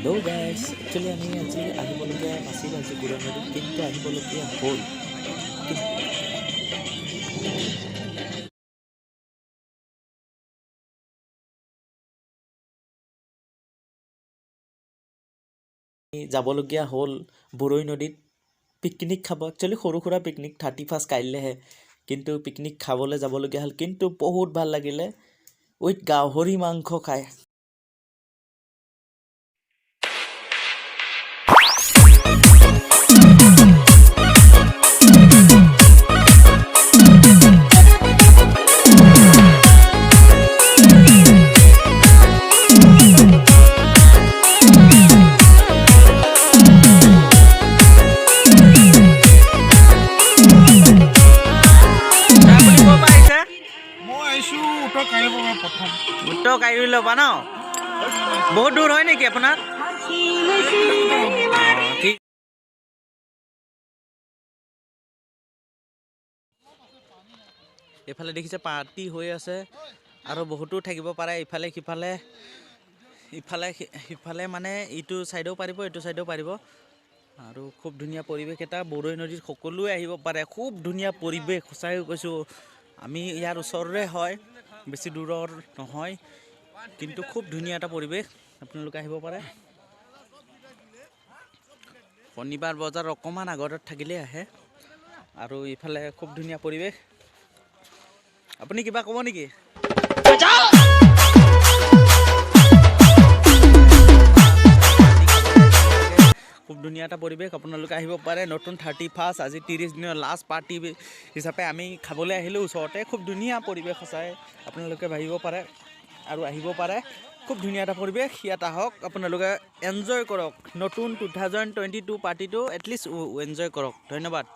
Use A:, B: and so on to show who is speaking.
A: Hello' guys, actually আমি আজি আহিবলগীয়া নাছিল আজি বুৰৈ নদীত, কিন্তু আহিবলগীয়া হ'ল। যাবলগীয়া হ'ল বুৰৈ নদীত পিকনিক খাব। একচুৱেলি সৰু সুৰা পিকনিক, 31 কাইলৈহে, কিন্তু পিকনিক খাবলৈ যাবলগীয়া হ'ল। কিন্তু বহুত ভাল লাগিলে উইথ গাহৰি মাংস খাই। উত্তৰ কাইলৈ ল'বা ন? বহুত দূৰ হয় নেকি আপোনাৰ? ঠিক। এইফালে দেখিছে পাৰ্টি হৈ আছে আৰু বহুতো থাকিব পাৰে। ইফালে সিফালে সিফালে মানে ইটো ছাইডেও পাৰিব, এইটো ছাইডেও পাৰিব। আৰু খুব ধুনীয়া পৰিৱেশ এটা। বুৰৈ নদীত সকলোৱে আহিব পাৰে। খুব ধুনীয়া পৰিৱেশ, সঁচাই কৈছোঁ। আমি ইয়াৰ ওচৰৰে হয়, বেছি দূৰৰ নহয়, কিন্তু খুব ধুনীয়া এটা পৰিৱেশ। আপোনালোকে আহিব পাৰে। শনিবাৰ বজাৰ অকণমান আগত থাকিলেই আহে। আৰু ইফালে খুব ধুনীয়া পৰিৱেশ। আপুনি কিবা ক'ব নেকি? খুব ধুনীয়া এটা পৰিৱেশ, আপোনালোকে আহিব পাৰে। নতুন 31, আজি 30 দিনৰ লাষ্ট পাৰ্টি হিচাপে আমি খাবলৈ আহিলোঁ ওচৰতে। খুব ধুনীয়া পৰিৱেশ সঁচাই, আপোনালোকে ভাবিব পাৰে আৰু আহিব পাৰে। খুব ধুনীয়া এটা পৰিৱেশ, ইয়াত আহক, আপোনালোকে এনজয় কৰক। নতুন 2022 পাৰ্টিটো এটলিষ্ট এনজয় কৰক। ধন্যবাদ।